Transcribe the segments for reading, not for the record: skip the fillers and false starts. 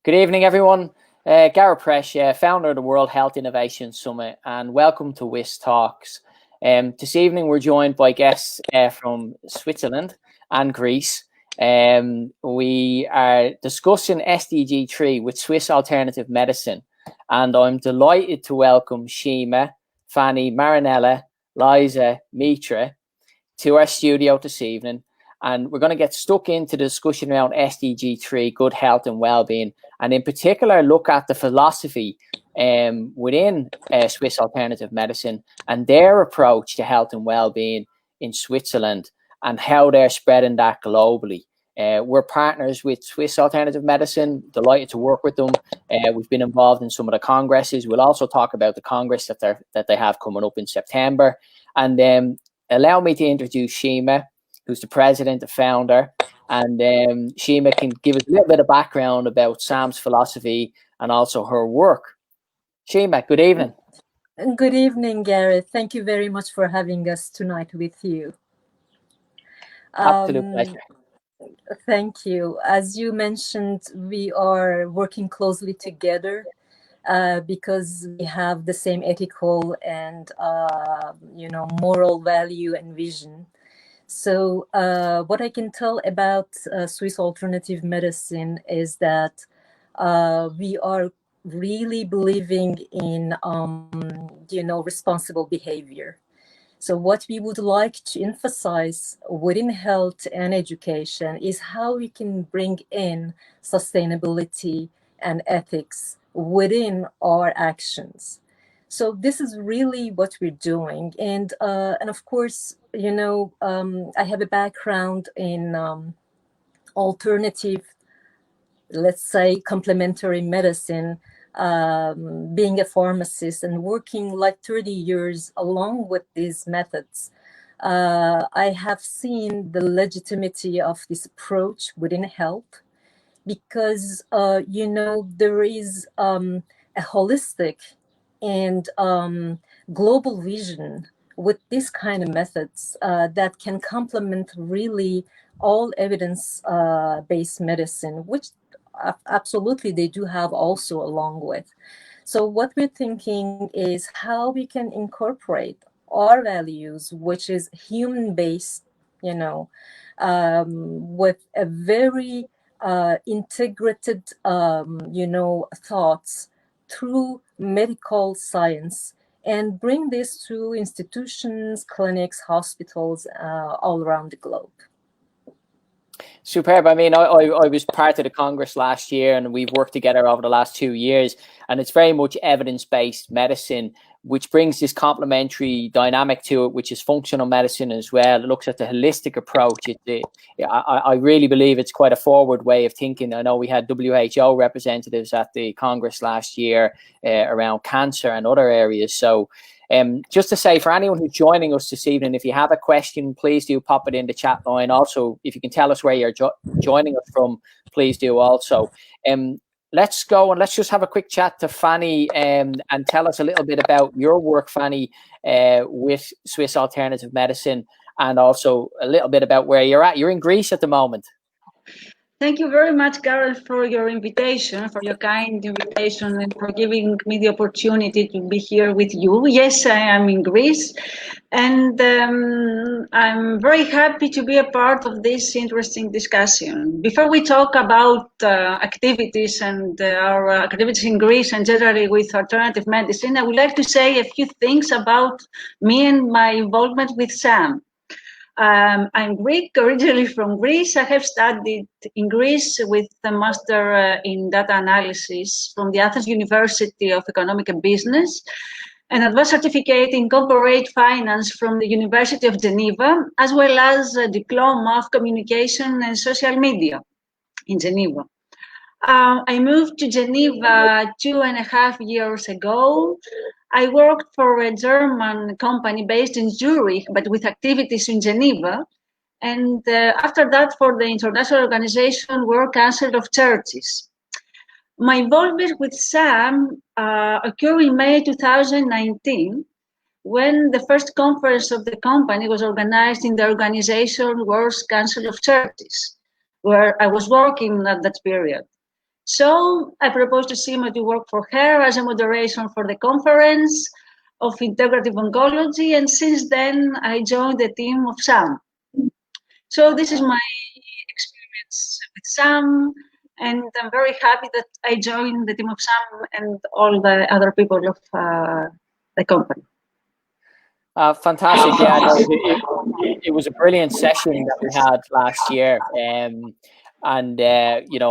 Good evening, everyone. Gareth Presh, founder of the World Health Innovation Summit, and welcome to WHISTalks. This evening, we're joined by guests from Switzerland and Greece. We are discussing SDG 3 with Swiss Alternative Medicine, and I'm delighted to welcome Shima, Fani, Marinela, Layza, Mitra to our studio this evening. And we're going to get stuck into the discussion around SDG 3, good health and well-being, and in particular look at the philosophy within Swiss Alternative Medicine and their approach to health and well-being in Switzerland and how they're spreading that globally. We're partners with Swiss Alternative Medicine, delighted to work with them. We've been involved in some of the congresses. We'll also talk about the congress that they have coming up in September. And allow me to introduce Shima, who's the president, the founder, and Shima can give us a little bit of background about Sam's philosophy and also her work. Shima, good evening. Good evening, Gareth. Thank you very much for having us tonight with you. Absolute pleasure. Thank you. As you mentioned, we are working closely together because we have the same ethical and moral value and vision. So what I can tell about Swiss Alternative Medicine is that we are really believing in, responsible behavior. So what we would like to emphasize within health and education is how we can bring in sustainability and ethics within our actions. So this is really what we're doing. And of course, I have a background in alternative, let's say, complementary medicine, being a pharmacist and working like 30 years along with these methods. I have seen the legitimacy of this approach within health because, there is a holistic and global vision with this kind of methods that can complement really all evidence-based medicine, which absolutely they do have also along with. So what we're thinking is how we can incorporate our values, which is human-based, with a very integrated, thoughts through medical science and bring this to institutions, clinics, hospitals all around the globe. Superb. I mean, I was part of the Congress last year and we've worked together over the last 2 years, and it's very much evidence-based medicine, which brings this complementary dynamic to it, which is functional medicine as well. It looks at the holistic approach. I really believe it's quite a forward way of thinking. I know we had WHO representatives at the Congress last year around cancer and other areas. So just to say, for anyone who's joining us this evening, if you have a question, please do pop it in the chat line. Also, if you can tell us where you're joining us from, please do also. Let's go and let's just have a quick chat to Fani and tell us a little bit about your work, Fani, with Swiss Alternative Medicine, and also a little bit about where you're at. You're in Greece at the moment. Thank you very much, Gareth, for your invitation, for your kind invitation, and for giving me the opportunity to be here with you. Yes, I am in Greece, and I'm very happy to be a part of this interesting discussion. Before we talk about activities and our activities in Greece and generally with alternative medicine, I would like to say a few things about me and my involvement with SAM. I'm Greek, originally from Greece. I have studied in Greece with a master in data analysis from the Athens University of Economic and Business, an advanced certificate in corporate finance from the University of Geneva, as well as a diploma of communication and social media in Geneva. I moved to Geneva 2.5 years ago. I worked for a German company based in Zurich, but with activities in Geneva. And after that, for the international organization World Council of Churches. My involvement with SAM occurred in May 2019, when the first conference of the company was organized in the organization World Council of Churches, where I was working at that period. So I proposed to Shima to work for her as a moderation for the conference of integrative oncology, and since then I joined the team of Sam. So this is my experience with Sam, and I'm very happy that I joined the team of Sam and all the other people of the company. Fantastic. Yeah, no, it was a brilliant session that we had last year. And I'm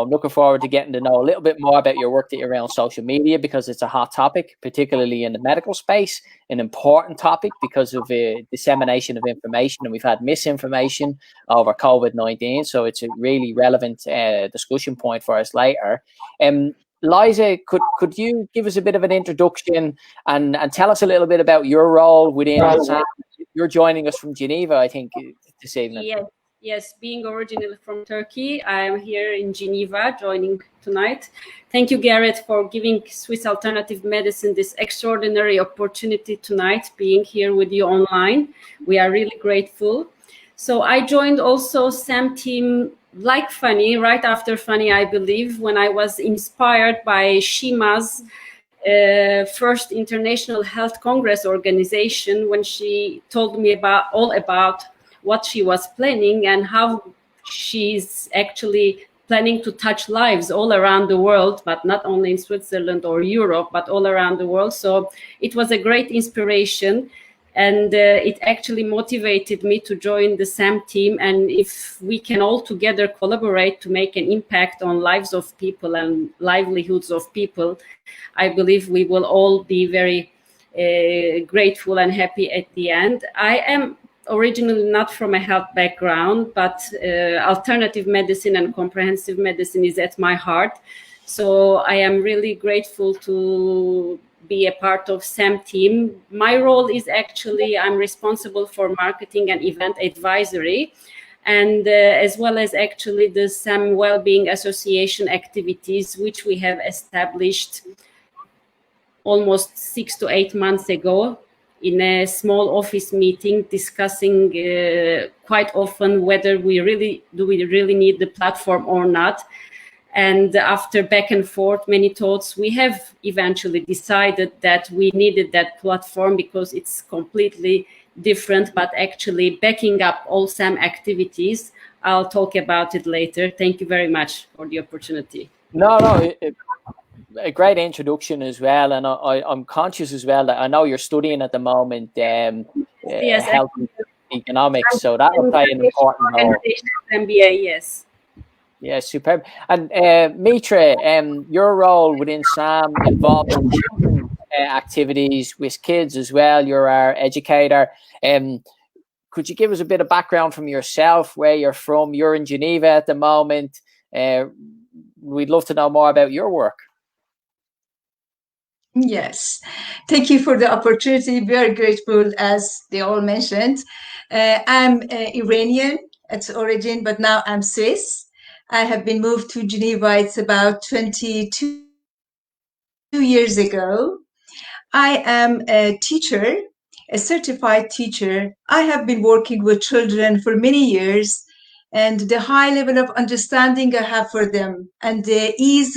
looking forward to getting to know a little bit more about your work that you're around social media, because it's a hot topic, particularly in the medical space, an important topic because of dissemination of information, and we've had misinformation over COVID-19, so it's a really relevant discussion point for us later. Layza, could you give us a bit of an introduction and tell us a little bit about your role within SAM? You're joining us from Geneva, I think, this evening. Yes, being originally from Turkey, I'm here in Geneva joining tonight. Thank you, Garrett, for giving Swiss Alternative Medicine this extraordinary opportunity tonight, being here with you online. We are really grateful. So I joined also SAM team like Fani, right after Fani, I believe, when I was inspired by Shima's first International Health Congress organization, when she told me all about what she was planning and how she's actually planning to touch lives all around the world, but not only in Switzerland or Europe, but all around the world. So it was a great inspiration, and it actually motivated me to join the SAM team. And if we can all together collaborate to make an impact on lives of people and livelihoods of people, I believe we will all be very grateful and happy at the end. I am originally not from a health background, but alternative medicine and comprehensive medicine is at my heart. So I am really grateful to be a part of SAM team. My role is actually, I'm responsible for marketing and event advisory, and as well as actually the SAM Wellbeing Association activities, which we have established almost 6 to 8 months ago in a small office meeting, discussing quite often whether we really need the platform or not. And after back and forth, many thoughts, we have eventually decided that we needed that platform because it's completely different, but actually backing up all SAM activities. I'll talk about it later. Thank you very much for the opportunity. A great introduction as well, and I'm conscious as well that I know you're studying at the moment yes, health and economics, so that will play an important role. MBA, yes. Yeah, superb. And Mitra, your role within SAM involved children's activities with kids as well. You're our educator. Could you give us a bit of background from yourself, where you're from? You're in Geneva at the moment. We'd love to know more about your work. Yes, thank you for the opportunity. Very grateful, as they all mentioned. I'm Iranian at origin, but now I'm Swiss. I have been moved to Geneva. It's about 22 years ago. I am a teacher, a certified teacher. I have been working with children for many years, and the high level of understanding I have for them and the ease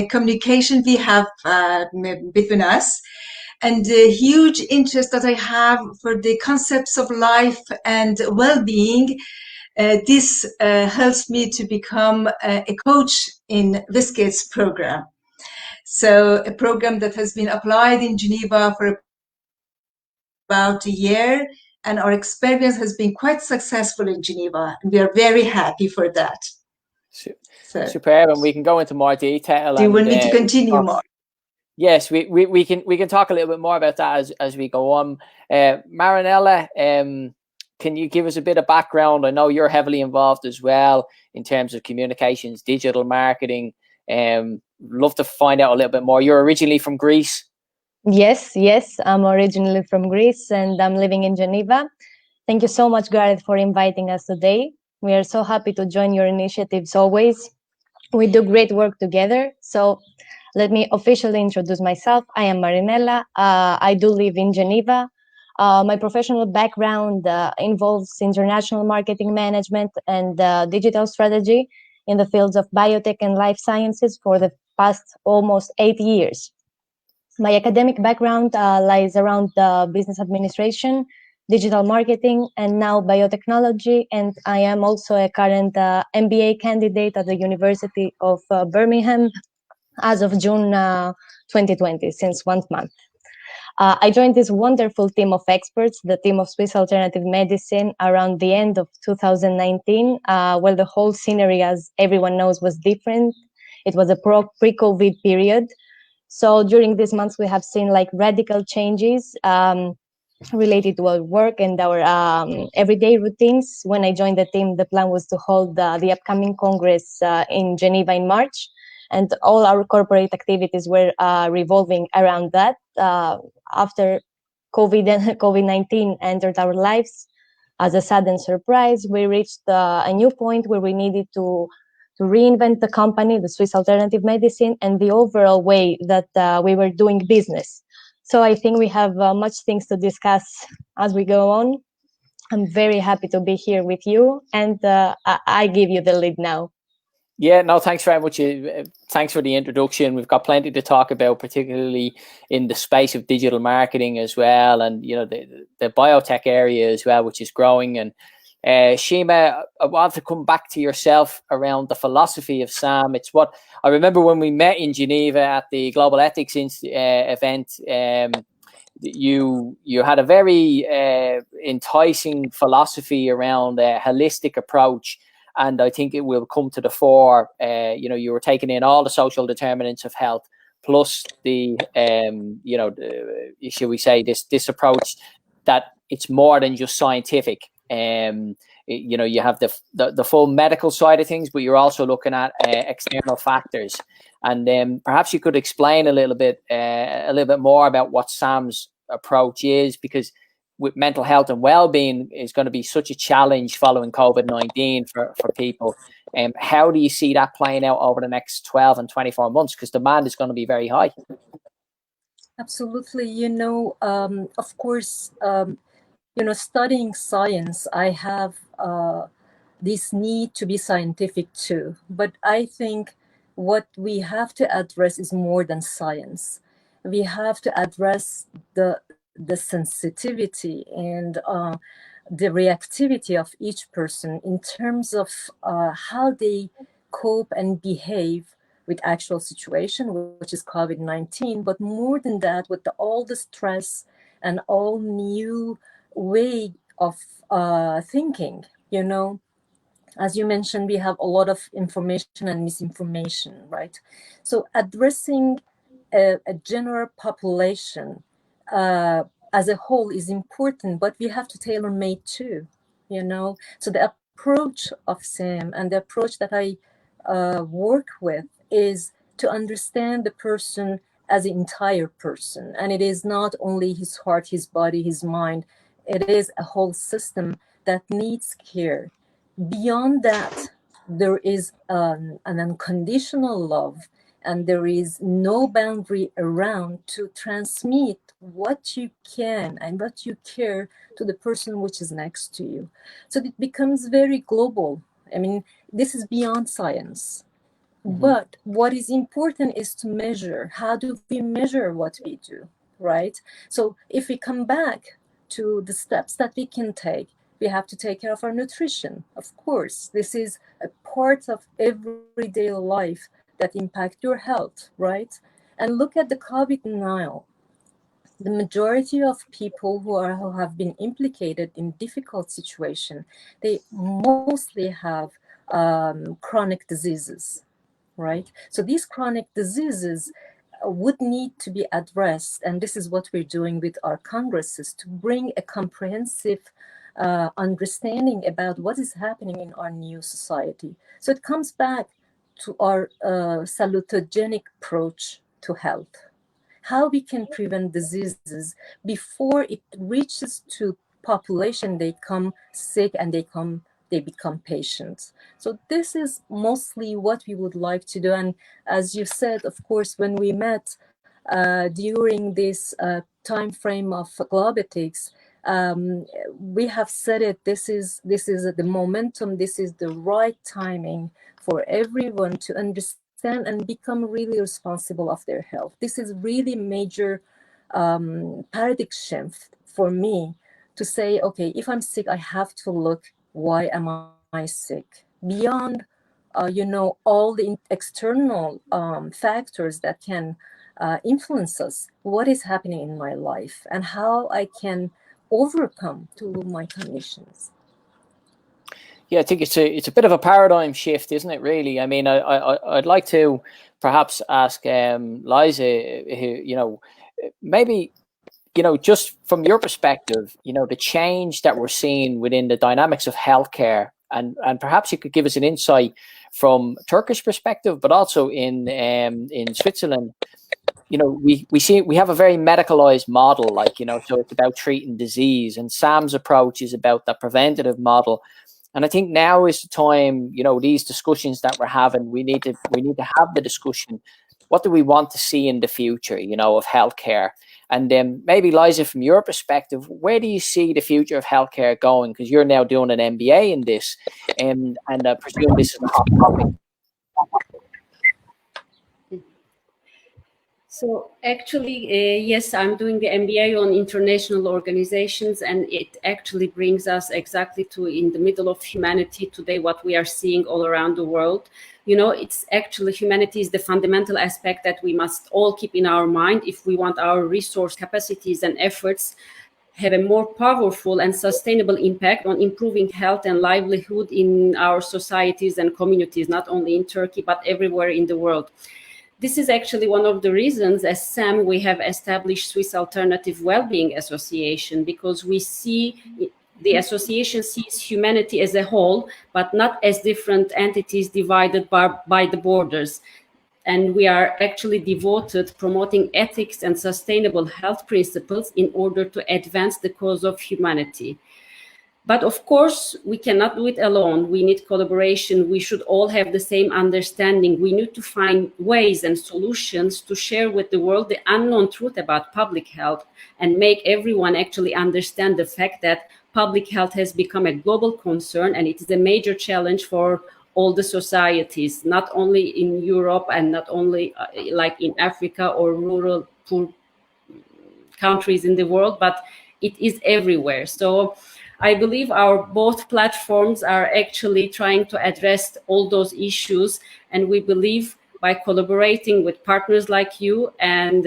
communication we have between us, and the huge interest that I have for the concepts of life and well-being, this helps me to become a coach in WHISTalks program. So a program that has been applied in Geneva for about a year, and our experience has been quite successful in Geneva, and we are very happy for that. Superb, and we can go into more detail. Do you want me to continue more? Yes, we can talk a little bit more about that as we go on. Marinela, can you give us a bit of background? I know you're heavily involved as well in terms of communications, digital marketing. Love to find out a little bit more. You're originally from Greece. Yes, I'm originally from Greece and I'm living in Geneva. Thank you so much, Gareth, for inviting us today. We are so happy to join your initiatives always. We do great work together. So let me officially introduce myself. I am Marinela. I do live in Geneva. My professional background involves international marketing management and digital strategy. in the fields of biotech and life sciences for the past almost 8 years. My academic background lies around business administration, digital marketing, and now biotechnology. And I am also a current MBA candidate at the University of Birmingham as of June 2020, since 1 month. I joined this wonderful team of experts, the team of Swiss Alternative Medicine, around the end of 2019, where the whole scenery, as everyone knows, was different. It was a pre-COVID period. So during these months, we have seen like radical changes related to our work and our everyday routines. When I joined the team, the plan was to hold the upcoming Congress in Geneva in March. And all our corporate activities were revolving around that. After COVID-19 entered our lives as a sudden surprise, we reached a new point where we needed to reinvent the company, the Swiss Alternative Medicine, and the overall way that we were doing business. So I think we have much things to discuss as we go on. I'm very happy to be here with you, and I give you the lead now. Yeah, no, thanks very much. Thanks for the introduction. We've got plenty to talk about, particularly in the space of digital marketing as well, and you know the biotech area as well, which is growing. And Shima, I want to come back to yourself around the philosophy of SAM. It's what I remember when we met in Geneva at the Global Ethics event. You had a very enticing philosophy around a holistic approach. And I think it will come to the fore. You know, you were taking in all the social determinants of health, plus the, you know, shall we say, this approach that it's more than just scientific. You know, you have the full medical side of things, but you're also looking at external factors. And perhaps you could explain a little bit more about what SAM's approach is, because with mental health and well-being is going to be such a challenge following COVID-19 for people. How do you see that playing out over the next 12 and 24 months? Because demand is going to be very high. Absolutely. You know, of course, you know, studying science, I have this need to be scientific too. But I think what we have to address is more than science. We have to address the sensitivity and the reactivity of each person in terms of how they cope and behave with actual situation, which is COVID-19, but more than that, with all the stress and all new way of thinking. You know, as you mentioned, we have a lot of information and misinformation, right? So addressing a general population as a whole is important, but we have to tailor-made too, you know. So the approach of SAM and the approach that I work with is to understand the person as an entire person, and it is not only his heart, his body, his mind. It is a whole system that needs care. Beyond that, there is an unconditional love, and there is no boundary around to transmit what you can and what you care to the person which is next to you. So it becomes very global. I mean, this is beyond science. Mm-hmm. But what is important is to measure. How do we measure what we do, right? So if we come back to the steps that we can take, we have to take care of our nutrition. Of course, this is a part of everyday life that impact your health, right? And look at the COVID now. The majority of people who have been implicated in difficult situation, they mostly have chronic diseases, right? So these chronic diseases would need to be addressed, and this is what we're doing with our congresses, to bring a comprehensive understanding about what is happening in our new society. So it comes back to our salutogenic approach to health, how we can prevent diseases before it reaches to population, they come sick and they become patients. So this is mostly what we would like to do. And as you said, of course, when we met during this time frame of Global Ethics, We have said it. This is the momentum. This is the right timing for everyone to understand and become really responsible of their health. This is really major paradigm shift for me to say, okay, if I'm sick, I have to look, why am I sick? Beyond, all the external factors that can influence us, what is happening in my life and how I can overcome to my conditions. Yeah, I think it's a bit of a paradigm shift, isn't it? Really, I mean, I'd like to perhaps ask Layza, maybe, just from your perspective, the change that we're seeing within the dynamics of healthcare, and perhaps you could give us an insight from Turkish perspective, but also in Switzerland. We have a very medicalized model, so it's about treating disease, and Sam's approach is about the preventative model. And I think now is the time, these discussions that we're having, we need to have the discussion. What do we want to see in the future, of healthcare? And then maybe, Layza, from your perspective, where do you see the future of healthcare going? Because you're now doing an MBA in this, and I presume this is a hot topic. So actually, yes, I'm doing the MBA on international organizations, and it actually brings us exactly to in the middle of humanity today, what we are seeing all around the world. It's actually humanity is the fundamental aspect that we must all keep in our mind if we want our resource capacities and efforts have a more powerful and sustainable impact on improving health and livelihood in our societies and communities, not only in Turkey, but everywhere in the world. This is actually one of the reasons, as SAM, we have established Swiss Alternative Wellbeing Association, because we see the association sees humanity as a whole, but not as different entities divided by the borders. And we are actually devoted promoting ethics and sustainable health principles in order to advance the cause of humanity. But of course, we cannot do it alone. We need collaboration. We should all have the same understanding. We need to find ways and solutions to share with the world the unknown truth about public health and make everyone actually understand the fact that public health has become a global concern, and it is a major challenge for all the societies, not only in Europe and not only like in Africa or rural poor countries in the world, but it is everywhere. So I believe our both platforms are actually trying to address all those issues, and we believe by collaborating with partners like you and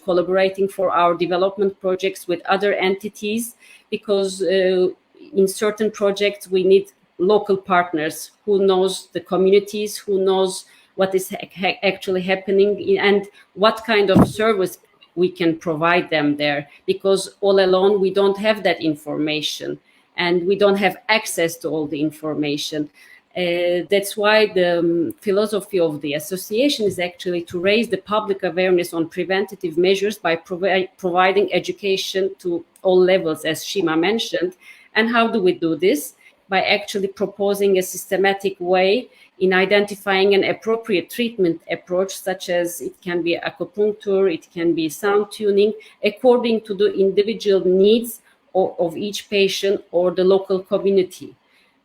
collaborating for our development projects with other entities, because in certain projects we need local partners who knows the communities, who knows what is actually happening and what kind of service we can provide them there, because all alone we don't have that information and we don't have access to all the information. That's why the philosophy of the association is actually to raise the public awareness on preventative measures by providing education to all levels, as Shima mentioned. And how do we do this? By actually proposing a systematic way in identifying an appropriate treatment approach, such as it can be acupuncture, it can be sound tuning, according to the individual needs of each patient or the local community.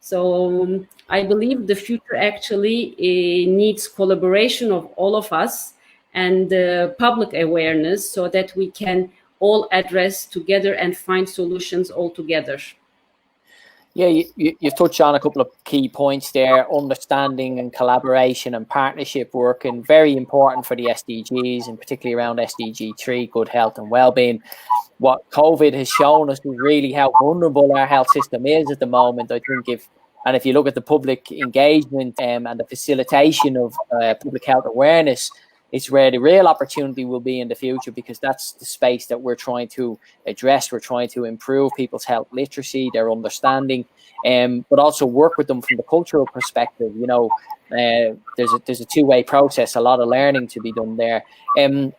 So I believe the future actually needs collaboration of all of us and public awareness, so that we can all address together and find solutions all together. Yeah, you've touched on a couple of key points there. Understanding and collaboration and partnership work, and very important for the SDGs, and particularly around SDG 3, good health and well-being. What COVID has shown us is really how vulnerable our health system is at the moment. I think if you look at the public engagement and the facilitation of public health awareness, it's where the real opportunity will be in the future, because that's the space that we're trying to address. We're trying to improve people's health literacy, their understanding, but also work with them from the cultural perspective. There's a two-way process, a lot of learning to be done there.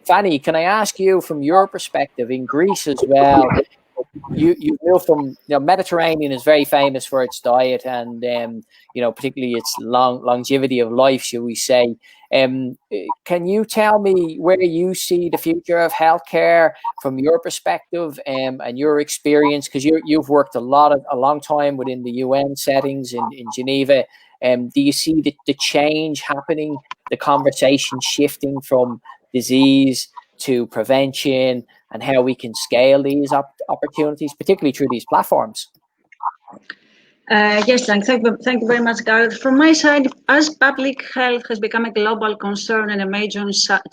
Fani, can I ask you, from your perspective in Greece as well, you moved from, Mediterranean is very famous for its diet and particularly its longevity of life, shall we say. Can you tell me where you see the future of healthcare from your perspective and your experience? Because you've worked a long time within the UN settings in Geneva. Do you see the change happening, the conversation shifting from disease to prevention, and how we can scale these opportunities, particularly through these platforms? Yes, thank you very much, Gareth. From my side, as public health has become a global concern and a major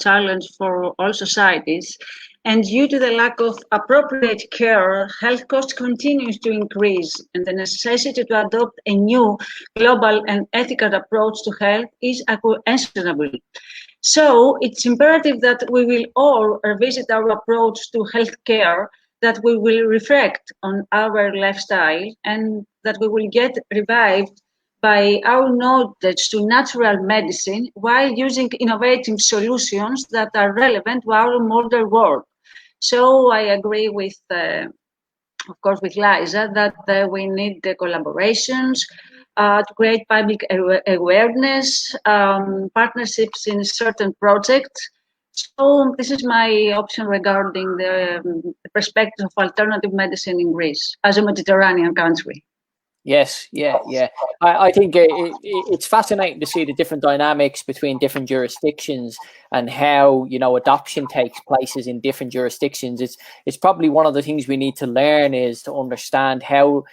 challenge for all societies, and due to the lack of appropriate care, health costs continues to increase, and the necessity to adopt a new global and ethical approach to health is unquestionable. So it's imperative that we will all revisit our approach to healthcare, that we will reflect on our lifestyle, and that we will get revived by our knowledge to natural medicine while using innovative solutions that are relevant to our modern world. So I agree with, of course, with Layza that we need the collaborations to create public awareness, partnerships in certain projects. So this is my option regarding the perspective of alternative medicine in Greece as a Mediterranean country. Yes, yeah. I think it's fascinating to see the different dynamics between different jurisdictions and how adoption takes places in different jurisdictions. It's probably one of the things we need to learn is to understand how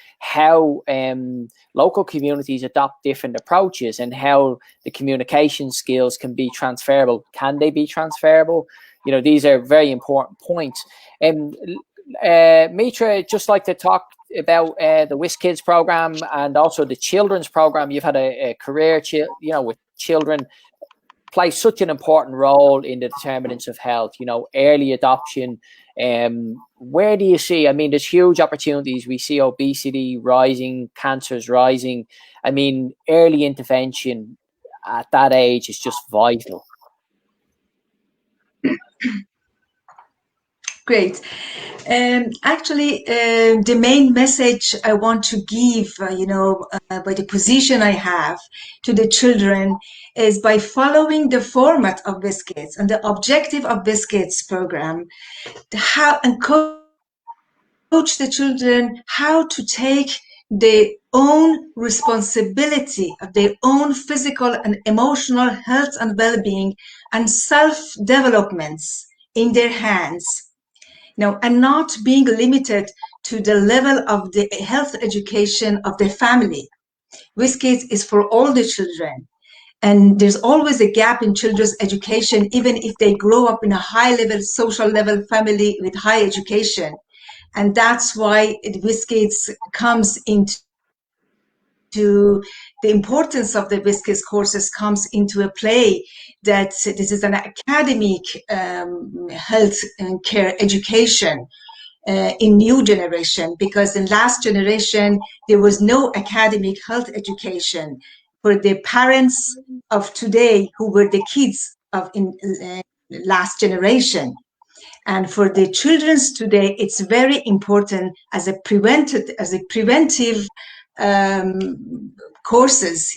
local communities adopt different approaches and how the communication skills can be transferable. Can they be transferable? These are very important points. Mitra, I'd just like to talk about the WHISTkids program and also the children's program. You've had a career, with children, play such an important role in the determinants of health. Early adoption. Where do you see? I mean, there's huge opportunities. We see obesity rising, cancers rising. I mean, early intervention at that age is just vital. Great. Actually, the main message I want to give, by the position I have to the children is by following the format of WHISTkids and the objective of WHISTkids program, and coach the children how to take their own responsibility of their own physical and emotional health and well-being and self-developments in their hands. And not being limited to the level of the health education of their family. WHISTkids is for all the children. And there's always a gap in children's education, even if they grow up in a high-level, social level family with high education. And that's why WHISTkids comes into the importance of the WHISTkids courses comes into a play, that this is an academic health and care education in new generation, because in last generation there was no academic health education for the parents of today who were the kids of in last generation. And for the children's today, it's very important as a preventive courses,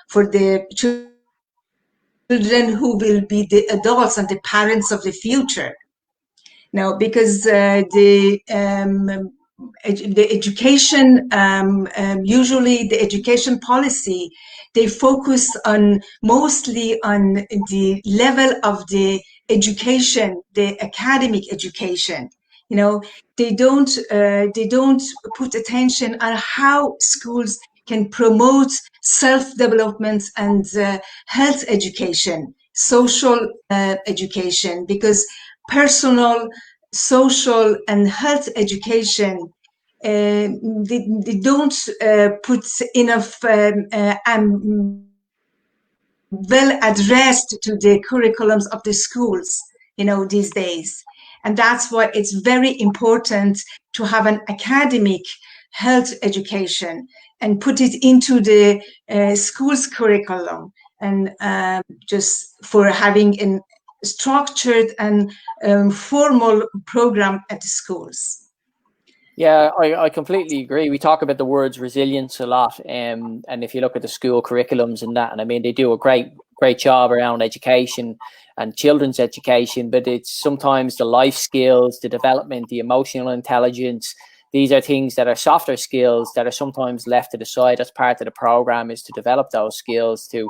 for the children who will be the adults and the parents of the future. Because the education, usually the education policy, they focus mostly on the level of the education, the academic education. They don't put attention on how schools can promote self-development and health education, social education, because personal, social, and health education, they don't put enough well addressed to the curriculums of the schools, these days. And that's why it's very important to have an academic health education and put it into the school's curriculum, and just for having a structured and formal program at the schools. Yeah, I completely agree. We talk about the words resilience a lot, and if you look at the school curriculums and that, and I mean they do a great job around education and children's education, but it's sometimes the life skills, the development, the emotional intelligence. These are things that are softer skills that are sometimes left to the side. As part of the program is to develop those skills, to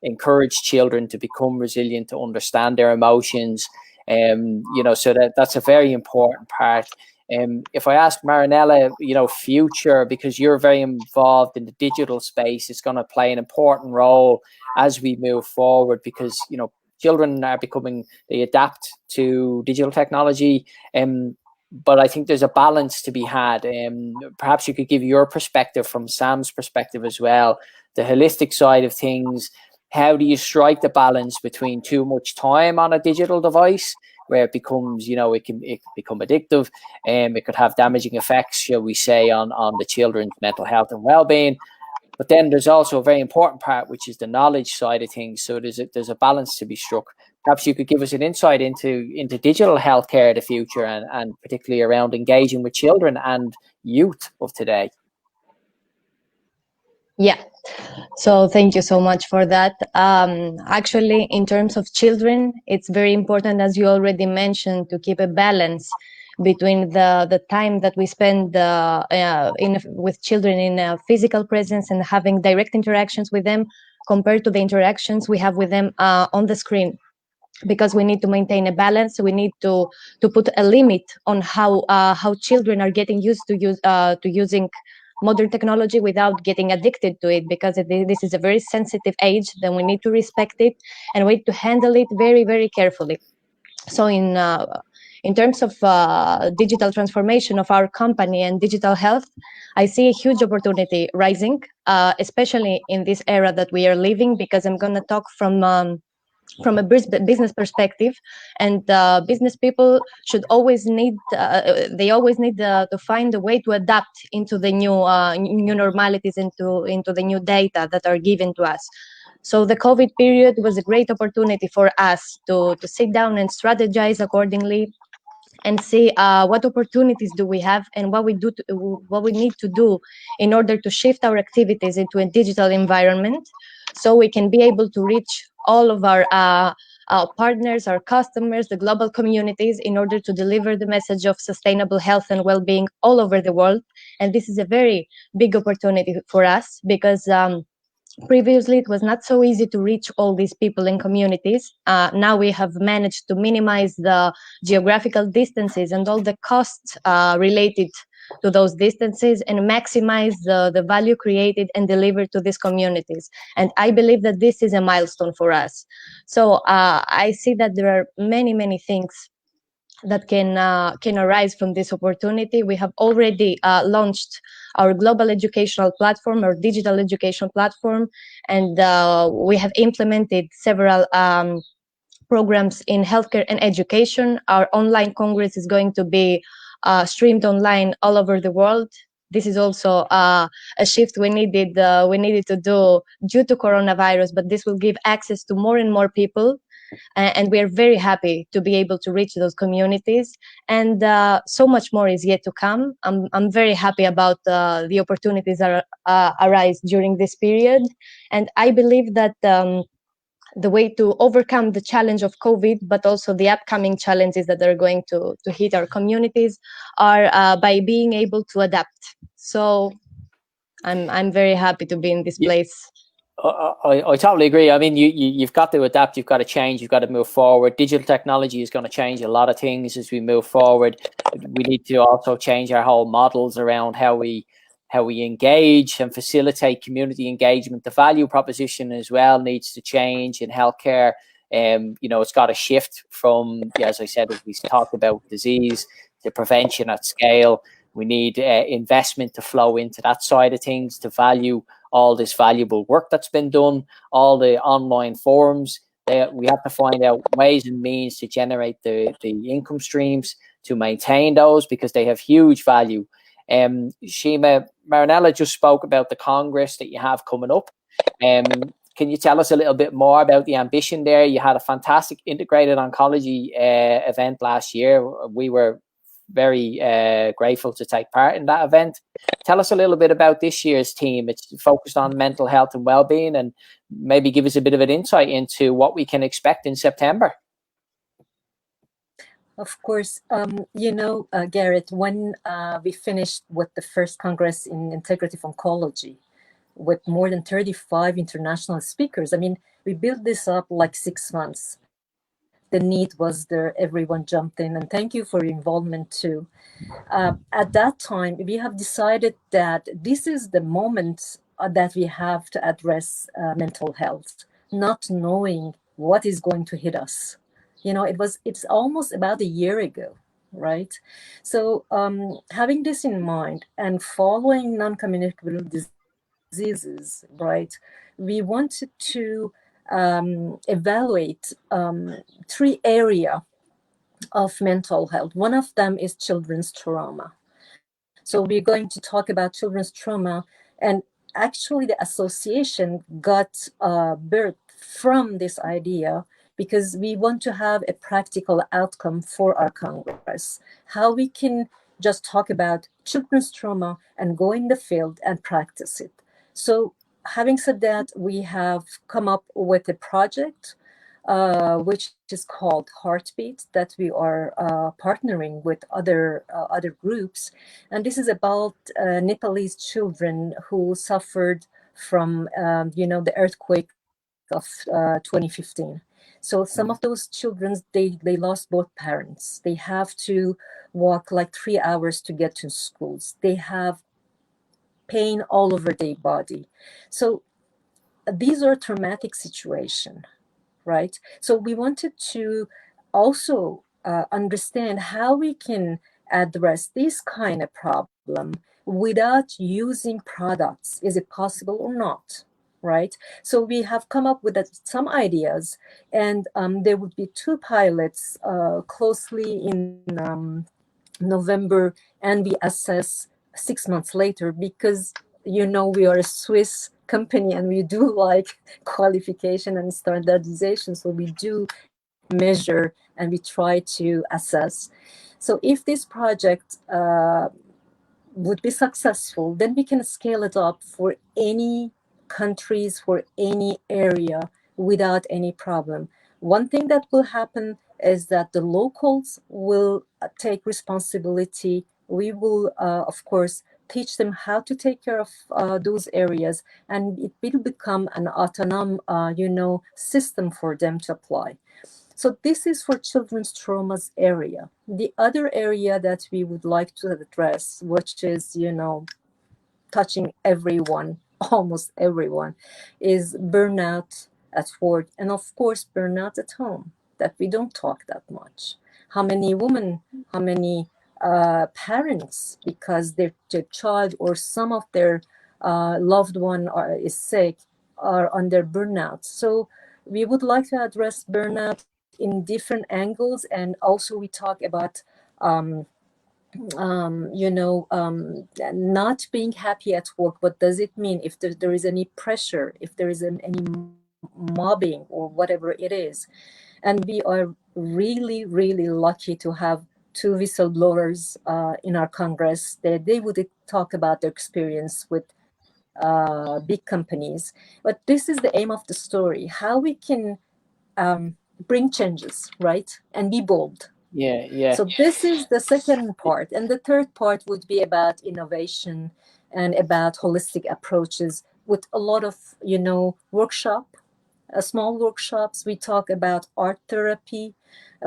encourage children to become resilient, to understand their emotions, so that's a very important part. If I ask Marinela, future, because you're very involved in the digital space, it's going to play an important role as we move forward, because, children are they adapt to digital technology. But I think there's a balance to be had. Perhaps you could give your perspective from Sam's perspective as well, the holistic side of things. How do you strike the balance between too much time on a digital device, where it becomes, it can become addictive, and it could have damaging effects, shall we say, on the children's mental health and well-being. But then there's also a very important part, which is the knowledge side of things. So there's a balance to be struck. Perhaps you could give us an insight into digital healthcare of the future, and particularly around engaging with children and youth of today. Yeah, so thank you so much for that. Actually, in terms of children, it's very important, as you already mentioned, to keep a balance between the time that we spend with children in a physical presence and having direct interactions with them, compared to the interactions we have with them on the screen. Because we need to maintain a balance, we need to put a limit on how children are getting used to using modern technology without getting addicted to it, because this is a very sensitive age. Then we need to respect it, and we need to handle it very, very carefully. So in terms of digital transformation of our company and digital health, I see a huge opportunity rising, especially in this era that we are living, because I'm going to talk from a business perspective, and business people should always need to find a way to adapt into the new normalities, into the new data that are given to us. So the COVID period was a great opportunity for us to sit down and strategize accordingly, and see what opportunities do we have, and what we need to do in order to shift our activities into a digital environment, so we can be able to reach all of our partners, our customers, the global communities, in order to deliver the message of sustainable health and well-being all over the world. And this is a very big opportunity for us, because previously it was not so easy to reach all these people in communities. Now we have managed to minimize the geographical distances and all the costs related to those distances, and maximize the value created and delivered to these communities. And I believe that this is a milestone for us. So I see that there are many things that can arise from this opportunity. We have already launched our global educational platform, our digital education platform, and we have implemented several programs in healthcare and education. Our online congress is going to be streamed online all over the world. This is also a shift we needed to do due to coronavirus, but this will give access to more and more people. And we are very happy to be able to reach those communities, and so much more is yet to come. I'm very happy about the opportunities that arise during this period, and I believe that the way to overcome the challenge of COVID, but also the upcoming challenges that are going to hit our communities, are by being able to adapt. So I'm very happy to be in this place. I totally agree. I mean, you've got to adapt, you've got to change, you've got to move forward. Digital technology is going to change a lot of things as we move forward. We need to also change our whole models around how we engage and facilitate community engagement. The value proposition as well needs to change in healthcare. It's got to shift from, as I said, as we talked about disease, to prevention at scale. We need investment to flow into that side of things, to value all this valuable work that's been done, all the online forums. We have to find out ways and means to generate the income streams to maintain those, because they have huge value. Shima, Marinela just spoke about the Congress that you have coming up. Can you tell us a little bit more about the ambition there? You had a fantastic integrated oncology event last year. We were very grateful to take part in that event. Tell us a little bit about this year's theme. It's focused on mental health and well-being, and maybe give us a bit of an insight into what we can expect in September. Of course, Garrett, when we finished with the first Congress in Integrative Oncology with more than 35 international speakers, I mean, we built this up like 6 months. The need was there, everyone jumped in, and thank you for your involvement too. At that time, we have decided that this is the moment that we have to address mental health, not knowing what is going to hit us. It's almost about a year ago, right? So having this in mind and following non-communicable diseases, right, we wanted to evaluate 3 areas of mental health. One of them is children's trauma. So we're going to talk about children's trauma, and actually the association got birth from this idea because we want to have a practical outcome for our Congress. How we can just talk about children's trauma and go in the field and practice it. So having said that, we have come up with a project which is called Heartbeat, that we are partnering with other groups. And this is about Nepalese children who suffered from, the earthquake of 2015. So some of those children, they lost both parents. They have to walk like 3 hours to get to schools. They have pain all over their body. So these are traumatic situations, right? So we wanted to also understand how we can address this kind of problem without using products. Is it possible or not? Right? So we have come up with some ideas, and there would be 2 pilots closely in November, and we assess 6 months later because, we are a Swiss company and we do like qualification and standardization. So we do measure and we try to assess. So if this project would be successful, then we can scale it up for any countries, for any area without any problem. One thing that will happen is that the locals will take responsibility. We will, of course, teach them how to take care of those areas, and it will become an autonomous, system for them to apply. So this is for children's traumas area. The other area that we would like to address, which is, touching everyone, almost everyone, is burnout at work, and of course, burnout at home, that we don't talk that much. How many women, how many parents, because their child or some of their loved one is sick, are under burnout. So we would like to address burnout in different angles, and also we talk about not being happy at work. What does it mean if there is any pressure, if there is any mobbing or whatever it is? And we are really, really lucky to have 2 whistleblowers in our Congress. They would talk about their experience with big companies. But this is the aim of the story, how we can bring changes, right? And be bold. Yeah. So this is the second part. And the third part would be about innovation and about holistic approaches with a lot of, small workshops. We talk about art therapy.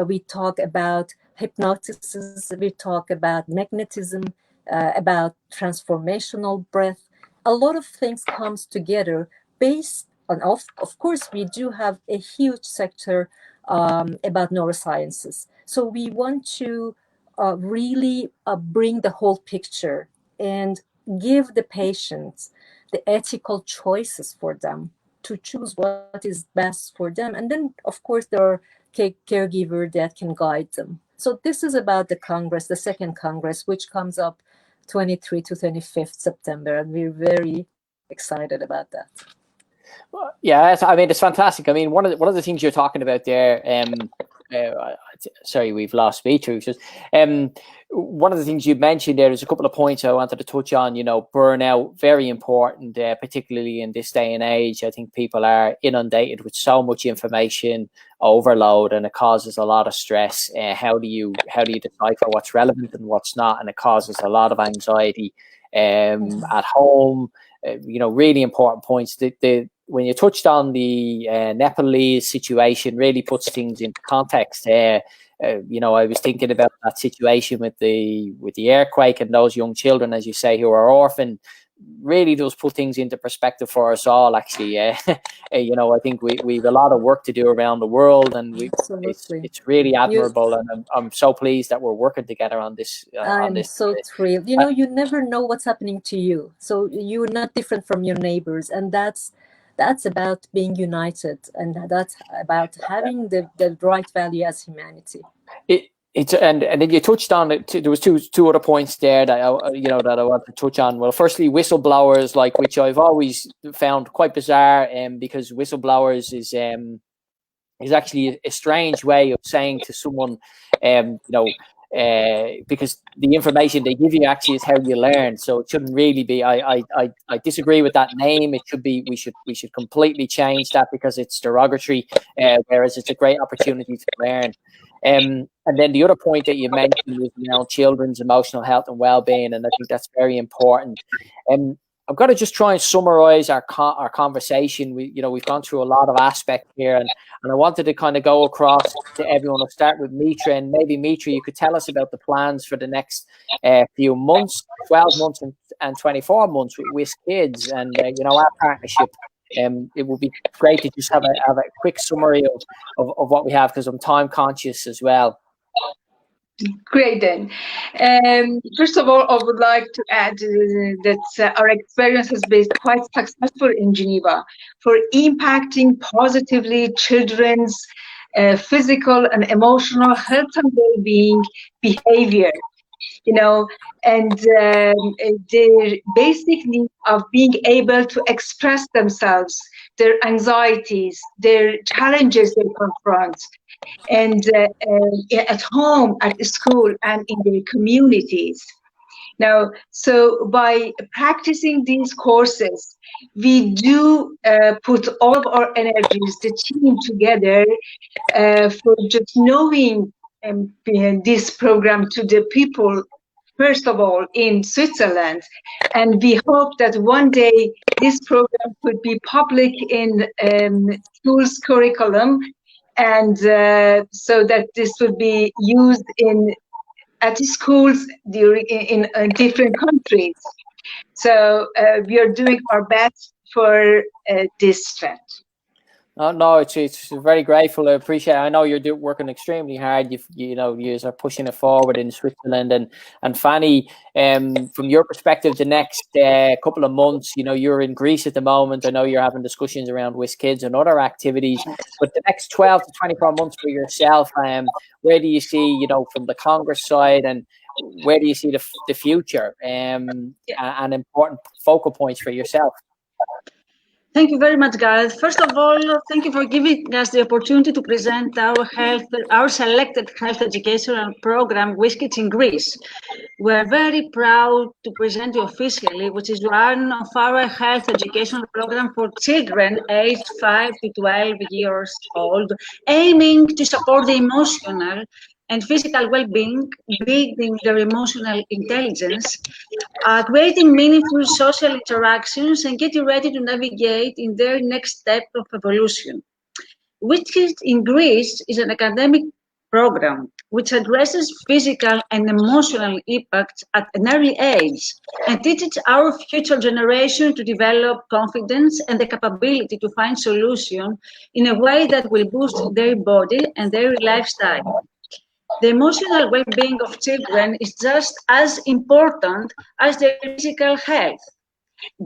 We talk about hypnosis. We talk about magnetism, about transformational breath. A lot of things comes together based on, of course, we do have a huge sector about neurosciences. So we want to really bring the whole picture and give the patients the ethical choices for them to choose what is best for them. And then, of course, there are caregivers that can guide them. So this is about the Congress, the second Congress, which comes up 23 to 25th September. And we're very excited about that. Yeah, I mean, it's fantastic. I mean, one of the things you're talking about there, sorry, we've lost Mitra. One of the things you mentioned there, there's a couple of points I wanted to touch on. Burnout, very important, particularly in this day and age. I think people are inundated with so much information overload, and it causes a lot of stress. How do you decipher what's relevant and what's not? And it causes a lot of anxiety at home. Really important points. When you touched on the Nepalese situation, really puts things into context. I was thinking about that situation with the earthquake and those young children, as you say, who are orphaned. Really does put things into perspective for us all, actually. I think we've a lot of work to do around the world, and it's really admirable, and I'm so pleased that we're working together on this. I'm so thrilled. You never know what's happening to you, so you're not different from your neighbors, and that's about being united, and that's about having the right value as humanity. And then you touched on it. There was two other points there that I want to touch on. Well, firstly, whistleblowers, which I've always found quite bizarre, because whistleblowers is actually a strange way of saying to someone, because the information they give you actually is how you learn. So it shouldn't really be. I disagree with that name. It should be. We should completely change that, because it's derogatory, whereas it's a great opportunity to learn. And then the other point that you mentioned was children's emotional health and well-being, and I think that's very important. I've got to just try and summarize our conversation. We've gone through a lot of aspects here, and I wanted to kind of go across to everyone. I'll start with Mitra, and maybe Mitra, you could tell us about the plans for the next few months, 12 months and 24 months with kids, and our partnership. It would be great to just have a quick summary of what we have, because I'm time conscious as well. Great, then. First of all, I would like to add that our experience has been quite successful in Geneva for impacting positively children's physical and emotional health and well-being behavior. And their basic need of being able to express themselves, their anxieties, their challenges they confront, and at home, at school, and in their communities. Now, so by practicing these courses, we do put all of our energies, the team together, for just knowing this program to the people, first of all, in Switzerland. And we hope that one day this program could be public in schools' curriculum, and so that this would be used at schools in different countries. So we are doing our best for this trend. No, it's very grateful. I appreciate it. I know you're working extremely hard. You are pushing it forward in Switzerland, and Fani, from your perspective, the next couple of months, you're in Greece at the moment. I know you're having discussions around WHISTkids and other activities, but the next 12 to 24 months for yourself, where do you see, from the Congress side, and where do you see the future and important focal points for yourself? Thank you very much, Gareth. First of all, thank you for giving us the opportunity to present our selected health educational program, WHISTkids in Greece. We're very proud to present you officially, which is one of our health educational program for children aged 5 to 12 years old, aiming to support the emotional and physical well-being, building their emotional intelligence, creating meaningful social interactions, and getting ready to navigate in their next step of evolution. WHISTkids in Greece is an academic program which addresses physical and emotional impacts at an early age and teaches our future generation to develop confidence and the capability to find solutions in a way that will boost their body and their lifestyle. The emotional well-being of children is just as important as their physical health.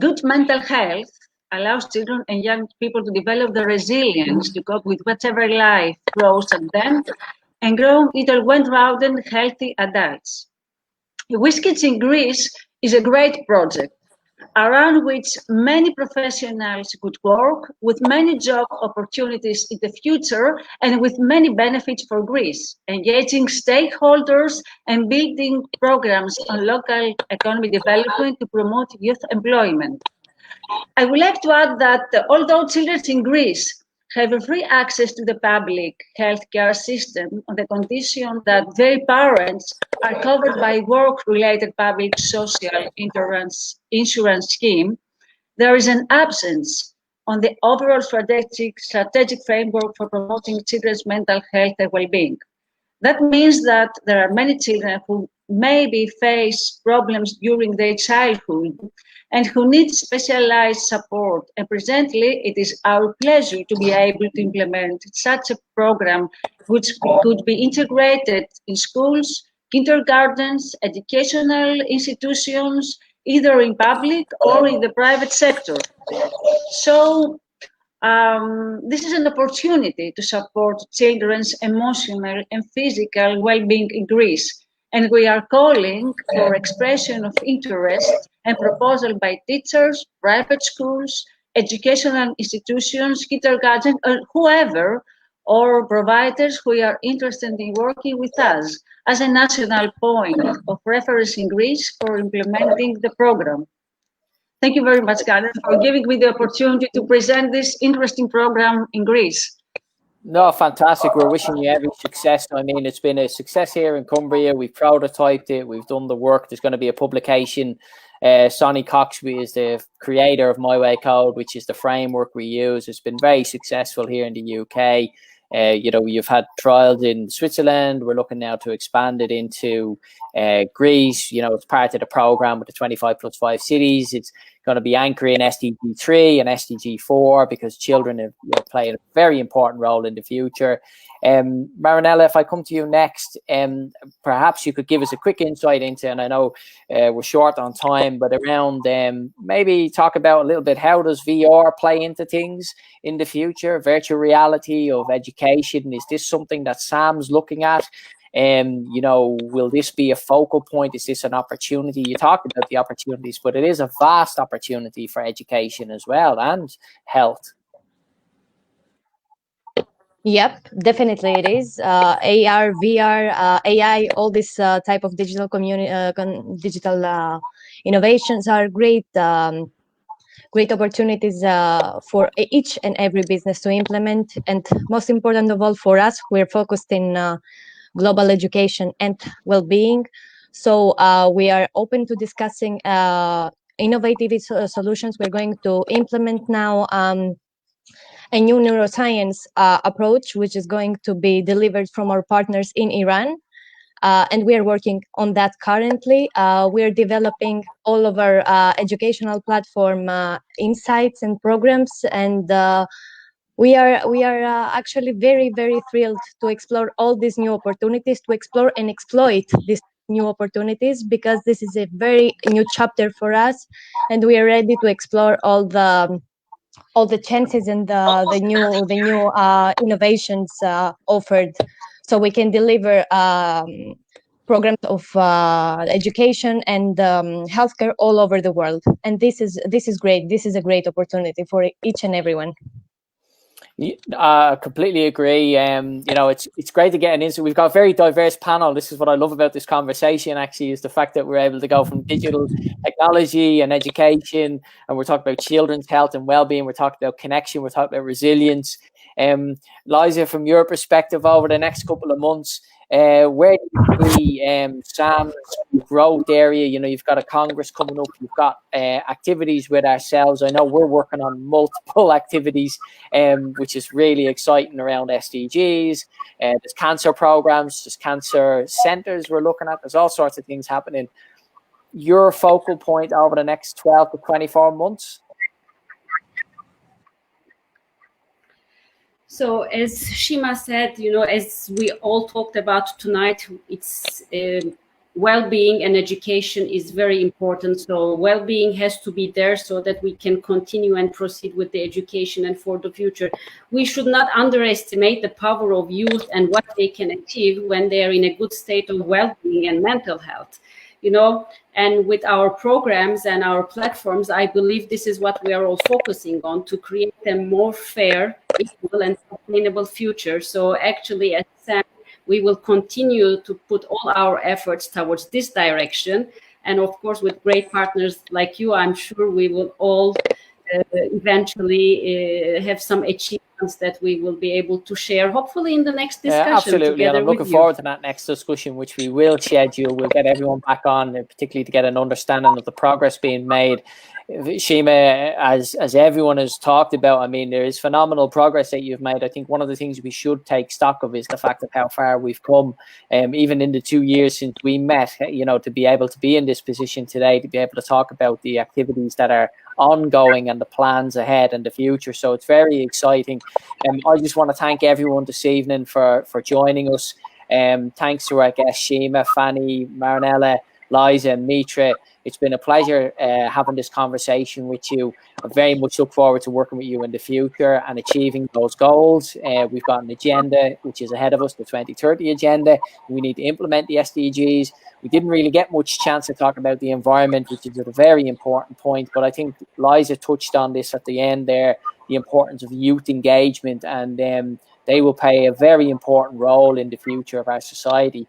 Good mental health allows children and young people to develop the resilience to cope with whatever life throws at them and grow into well-rounded, healthy adults. WHISTkids in Greece is a great project. around which many professionals could work, with many job opportunities in the future and with many benefits for Greece, engaging stakeholders and building programs on local economic development to promote youth employment. I would like to add that although children in Greece have a free access to the public healthcare system on the condition that their parents are covered by work-related public social insurance scheme, there is an absence on the overall strategic framework for promoting children's mental health and well-being. That means that there are many children who maybe face problems during their childhood and who need specialized support. And presently, it is our pleasure to be able to implement such a program which could be integrated in schools, kindergartens, educational institutions, either in public or in the private sector. So this is an opportunity to support children's emotional and physical well-being in Greece. And we are calling for expression of interest and proposal by teachers, private schools, educational institutions, kindergarten, or whoever, or providers who are interested in working with us as a national point of reference in Greece for implementing the program. Thank you very much, Karen, for giving me the opportunity to present this interesting program in Greece. No, fantastic. We're wishing you every success. I mean, it's been a success here in Cumbria. We've prototyped it. We've done the work. There's going to be a publication. Sonny Coxby is the creator of My Way Code, which is the framework we use. It's been very successful here in the UK. You've had trials in Switzerland. We're looking now to expand it into Greece. It's part of the program with the 25+5 cities. It's going to be anchoring SDG 3 and SDG 4 because children play a very important role in the future. Marinela, if I come to you next, perhaps you could give us a quick insight into, and I know we're short on time, but around maybe talk about a little bit, how does VR play into things in the future? Virtual reality of education, is this something that Sam's looking at? Will this be a focal point? Is this an opportunity? You talked about the opportunities, but it is a vast opportunity for education as well and health. Yep, definitely it is. AR, VR, AI, all this type of digital digital innovations are great opportunities for each and every business to implement. And most important of all, for us, we're focused in global education and well-being. So we are open to discussing innovative solutions. We're going to implement now a new neuroscience approach, which is going to be delivered from our partners in Iran. And we are working on that currently. We are developing all of our educational platform insights and programs, and we are actually very, very thrilled to explore all these new opportunities, to explore and exploit these new opportunities, because this is a very new chapter for us, and we are ready to explore all the chances and the new innovations offered, so we can deliver programs of education and healthcare all over the world. And this is great. This is a great opportunity for each and everyone. Completely agree. It's great to get an insight. We've got a very diverse panel. This is what I love about this conversation, actually, is the fact that we're able to go from digital technology and education, and we're talking about children's health and well-being. We're talking about connection. We're talking about resilience. Layza, from your perspective over the next couple of months, where do you see Sam's growth area? You've got a Congress coming up. You've got activities with ourselves. I know we're working on multiple activities, which is really exciting around SDGs. There's cancer programs, there's cancer centers we're looking at. There's all sorts of things happening. Your focal point over the next 12 to 24 months? So as Shima said, as we all talked about tonight, it's well-being and education is very important. So well-being has to be there so that we can continue and proceed with the education and for the future. We should not underestimate the power of youth and what they can achieve when they are in a good state of well-being and mental health. you know, and with our programs and our platforms, I believe this is what we are all focusing on, to create a more fair, equal, and sustainable future. So actually, as Sam, we will continue to put all our efforts towards this direction. And of course, with great partners like you, I'm sure we will all eventually have some achievements that we will be able to share, hopefully in the next discussion. Absolutely, together and I'm looking forward to that next discussion, which we will schedule. We'll get everyone back on, particularly to get an understanding of the progress being made. Shima, as everyone has talked about, I mean, there is phenomenal progress that you've made. I think one of the things we should take stock of is the fact of how far we've come, even in the 2 years since we met, you know, to be able to be in this position today, to be able to talk about the activities that are ongoing and the plans ahead and the future. So it's very exciting. I just want to thank everyone this evening for joining us. Thanks to our guests, Shima, Fani, Marinela, Layza, and Mitra. It's been a pleasure having this conversation with you. I very much look forward to working with you in the future and achieving those goals. We've got an agenda which is ahead of us, the 2030 agenda. We need to implement the SDGs. We didn't really get much chance to talk about the environment, which is a very important point, but I think Layza touched on this at the end there, the importance of youth engagement, and they will play a very important role in the future of our society.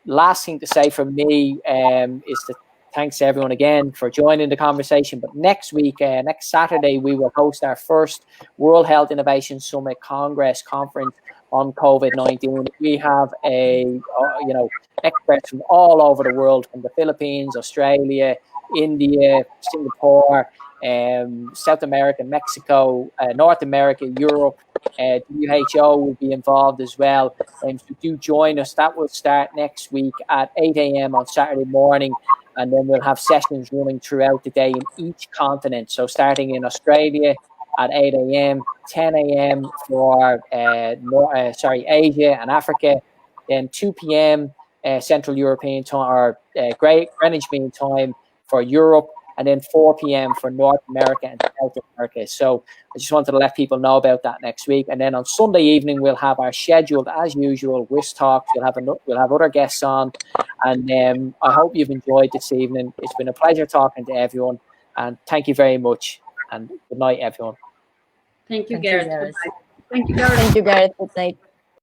Last thing to say from me is that thanks to everyone again for joining the conversation. But next week, next Saturday, we will host our first World Health Innovation Summit Congress conference on COVID-19. We have experts from all over the world, from the Philippines, Australia, India, Singapore, South America, Mexico, North America, Europe. WHO will be involved as well. So do join us. That will start next week at 8 a.m. on Saturday morning. And then we'll have sessions running throughout the day in each continent. So starting in Australia at 8 a.m., 10 a.m. for Asia and Africa, then 2 p.m. Central European time, or Greenwich Mean Time for Europe, and then 4 p.m. for North America and South America. So I just wanted to let people know about that next week. And then on Sunday evening, we'll have our scheduled, as usual, WHISTalks. We'll have other guests on. And I hope you've enjoyed this evening. It's been a pleasure talking to everyone. And thank you very much. And good night, everyone. Thank you, Gareth. Thank you, Gareth. Thank you, Gareth. Good night.